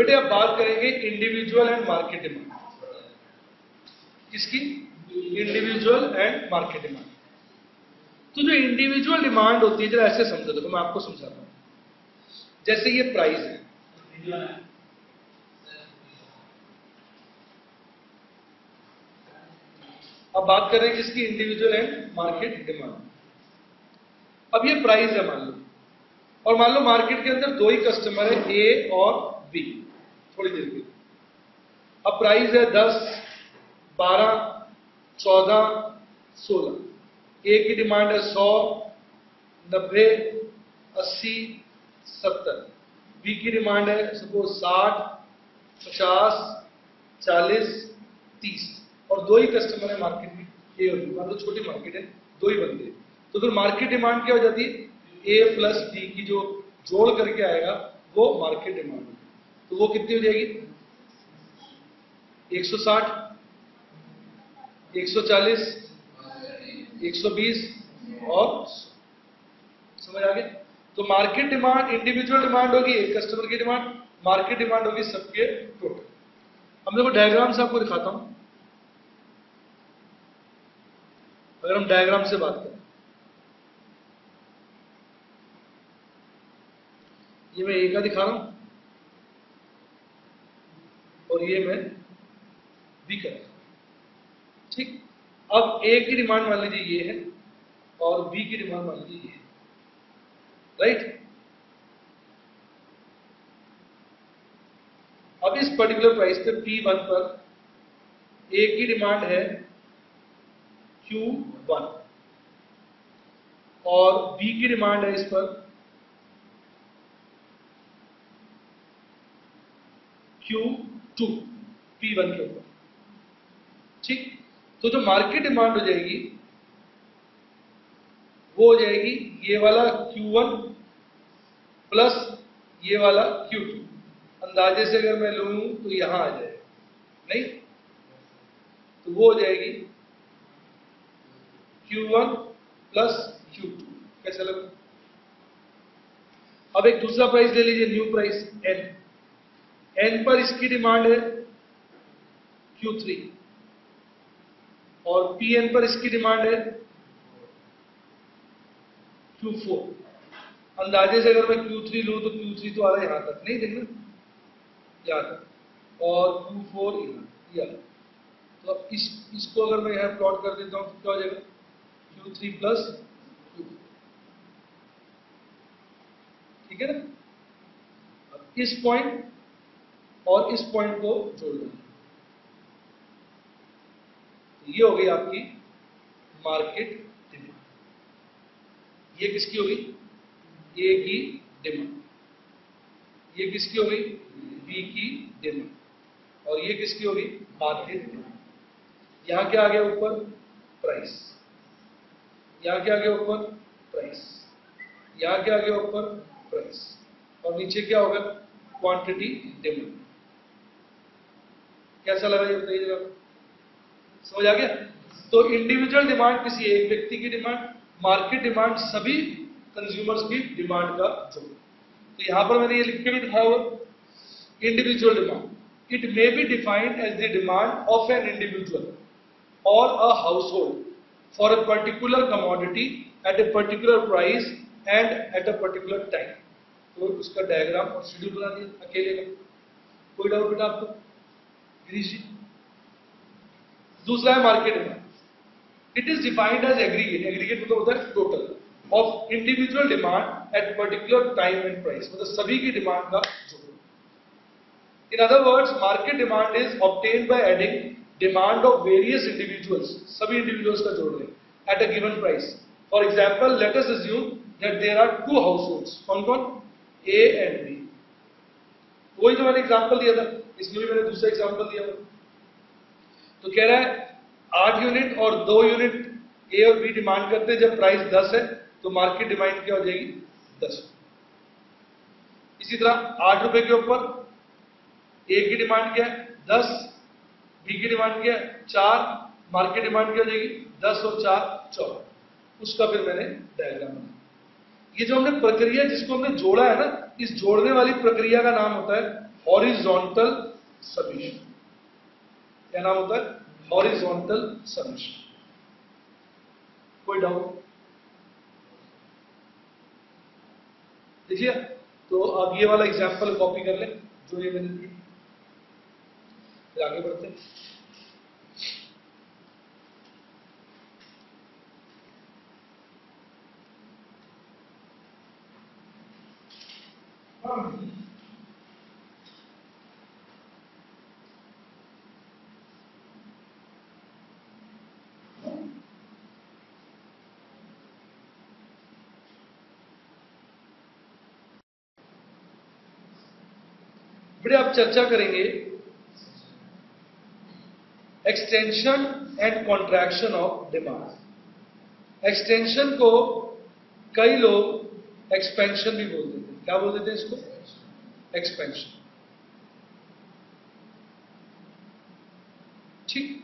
बेटे अब बात करेंगे इंडिविजुअल एंड मार्केट डिमांड। किसकी? Individual and market demand. तो जो इंडिविजुअल डिमांड होती है, जरा ऐसे समझो, देखो मैं आपको समझाता हूं। जैसे ये प्राइस है, अब बात कर रहे हैं किसकी? Individual and market demand. अब ये प्राइस है मान लो, और मान लो मार्केट के अंदर दो ही कस्टमर है, ए और बी। थोड़ी देर के अब प्राइस है 10, 12, 14, 16। ए की डिमांड है 100, 90, 80, 70। बी की डिमांड है सपोज 60, 50, 40, 30। और दो ही कस्टमर है मार्केट में, ए और बी। मान लो छोटी मार्केट है, दो ही बंदे, तो फिर मार्केट डिमांड क्या हो जाती है? ए प्लस बी की जो जोड़ करके आएगा वो मार्केट डिमांड है। तो वो कितनी हो जाएगी? 160, 140, 120 और 100। समझ आ गया? तो मार्केट डिमांड इंडिविजुअल डिमांड होगी एक कस्टमर की डिमांड, मार्केट डिमांड होगी सबके टोटल। अब देखो डायग्राम से आपको दिखाता हूं। अगर हम डायग्राम से बात करें, ये मैं ए का दिखा रहा हूं और ये मैं बी का, ठीक। अब ए की डिमांड मान लीजिए ये है और बी की डिमांड मान लीजिए ये है, राइट। अब इस पर्टिकुलर प्राइस पे P1 पर ए की डिमांड है Q1 और बी की डिमांड है इस पर Q2 P1 के ऊपर, ठीक। तो जो मार्केट डिमांड हो जाएगी वो हो जाएगी ये वाला Q1 प्लस ये वाला Q2। अंदाजे से अगर मैं लूं तो यहां आ जाएगा, नहीं तो वो हो जाएगी Q1 प्लस Q2। कैसा लगा? अब एक दूसरा प्राइस ले लीजिए, न्यू प्राइस N। N पर इसकी डिमांड है Q3 और Pn पर इसकी डिमांड है Q4। अंदाजे से अगर मैं Q3 लूं तो Q3 तो आ रहा है यहां तक, नहीं देखना यहां तक, और Q4 यहाँ। तो अब इसको अगर मैं यहां प्लॉट कर देता हूं तो क्या हो जाएगा? Q3 प्लस Q4, ठीक है ना। अब इस पॉइंट और इस पॉइंट को जोड़ देंगे, तो ये हो गई आपकी मार्केट डिमांड। ये किसकी होगी? ए की डिमांड। ये किसकी होगी? बी की डिमांड। और ये किसकी होगी? Market demand. यहां क्या आ गया ऊपर? प्राइस। यहां क्या आ गया ऊपर? प्राइस। यहां क्या आ गया ऊपर? प्राइस। और नीचे क्या होगा? Quantity demand. कैसा लगा ये बताइए जरा, समझ आ गया? तो इंडिविजुअल डिमांड किसी एक व्यक्ति की डिमांड, मार्केट डिमांड सभी कंज्यूमर्स की डिमांड का जोड़। तो यहां पर मैंने ये लिख के भी दिखाया हुआ, individual demand it may be defined as the demand of an individual or a household for a particular commodity at a particular price and at a particular time. तो उसका डायग्राम और शेड्यूल बना दिया अकेले का। कोई डाउट बेटा आपको? गिरीश जी। दूसरा है market demand. It is defined as aggregate. Aggregate मतलब होता है total of individual demand at particular time and price, मतलब सभी की डिमांड का जोड़। In other words market demand is obtained by adding demand of various individuals, सभी individuals का जोड़ रहे at a given price. For example let us assume that there are two households. कौन कौन? A and B. वही जो मैंने example दिया था, इसमें भी मैंने दूसरा एग्जांपल दिया था। तो कह रहा है 8 यूनिट और 2 यूनिट ए और बी डिमांड करते हैं। जब प्राइस 10 है तो मार्केट डिमांड क्या हो जाएगी? 10। इसी तरह 8 रुपए के ऊपर ए की डिमांड क्या है? 10, बी की डिमांड क्या है? 4, मार्केट डिमांड क्या हो जाएगी? 10 और 4 14। उसका फिर मैंने डायग्राम बनाया। ये जो हमने प्रक्रिया जिसको हमने जोड़ा है ना, इस जोड़ने वाली प्रक्रिया का नाम होता है हॉरिजॉन्टल समेशन। क्या नाम होता है? Horizontal summation. कोई डाउट? देखिए, तो अब ये वाला एग्जांपल कॉपी कर लें जो ये मैंने दी, फिर आगे बढ़ते हैं। बेटे आप चर्चा करेंगे extension and contraction of demand. Extension को कई लोग एक्सपेंशन भी बोल देते हैं। क्या बोल देते हैं इसको? एक्सपेंशन। ठीक।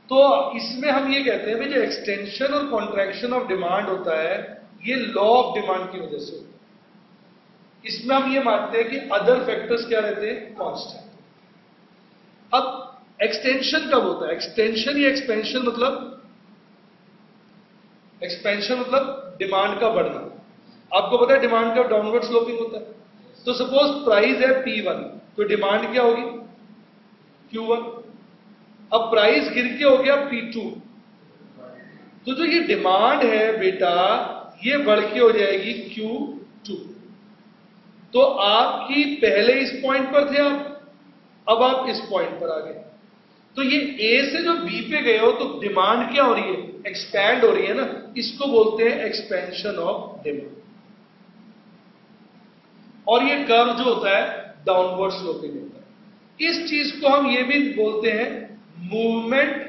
तो इसमें हम ये कहते हैं भाई जो एक्सटेंशन और कॉन्ट्रैक्शन ऑफ डिमांड होता है ये लॉ ऑफ डिमांड की वजह से होता है। इसमें हम ये मानते हैं कि अदर फैक्टर्स क्या रहते हैं? कांस्टेंट। अब एक्सटेंशन कब होता है? एक्सटेंशन या एक्सपेंशन मतलब, एक्सपेंशन मतलब डिमांड का बढ़ना। आपको पता है डिमांड का डाउनवर्ड स्लोपिंग होता है। तो सपोज प्राइस है P1, तो डिमांड क्या होगी? Q1। अब प्राइस गिर के हो गया P2, तो जो ये डिमांड है बेटा ये बढ़ के हो जाएगी Q2। तो आपकी पहले इस पॉइंट पर थे आप, अब आप इस पॉइंट पर आ गए। तो ये A से जो B पे गए हो तो डिमांड क्या हो रही है? एक्सपैंड हो रही है ना। इसको बोलते हैं एक्सपेंशन ऑफ डिमांड। और ये कर्व जो होता है डाउनवर्ड स्लोपिंग होता है। इस चीज को हम ये भी बोलते हैं मूवमेंट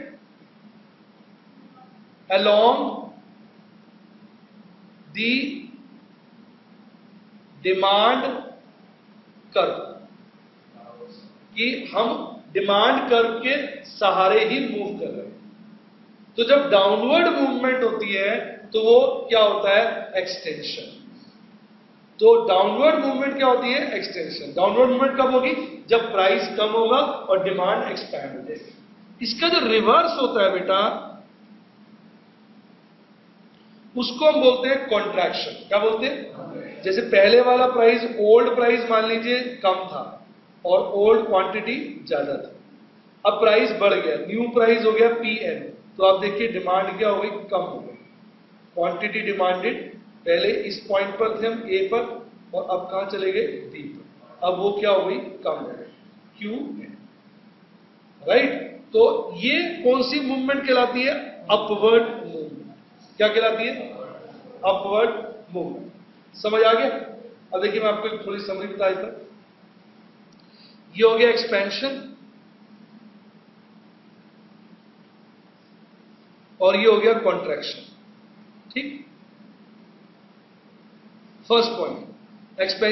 along दी डिमांड कर्व, कि हम डिमांड कर्व के सहारे ही मूव कर रहे हैं। तो जब डाउनवर्ड मूवमेंट होती है तो वो क्या होता है? एक्सटेंशन। तो डाउनवर्ड मूवमेंट क्या होती है? एक्सटेंशन। डाउनवर्ड मूवमेंट कब होगी? जब प्राइस कम होगा और डिमांड एक्सपैंड हो जाएगी। इसका जो रिवर्स होता है बेटा उसको हम बोलते हैं कॉन्ट्रैक्शन। क्या बोलते हैं? जैसे पहले वाला प्राइस, ओल्ड प्राइस मान लीजिए कम था और ओल्ड क्वांटिटी ज्यादा था। अब प्राइस बढ़ गया, न्यू प्राइस हो गया Pn, तो आप देखिए डिमांड क्या हो गई? कम हो गई। क्वांटिटी डिमांडेड, पहले इस पॉइंट पर थे हम A पर और अब कहां चले गए? B पर। अब वो क्या हो गई? कम हो गई, Qn। राइट। तो ये कौन सी मूवमेंट कहलाती है? Upward movement. क्या कहलाती है? Upward movement. समझ आ गया? अब देखिए मैं आपको एक थोड़ी समरी बता देता हूं। ये हो गया एक्सपेंशन और ये हो गया कॉन्ट्रैक्शन। ठीक। First point expansion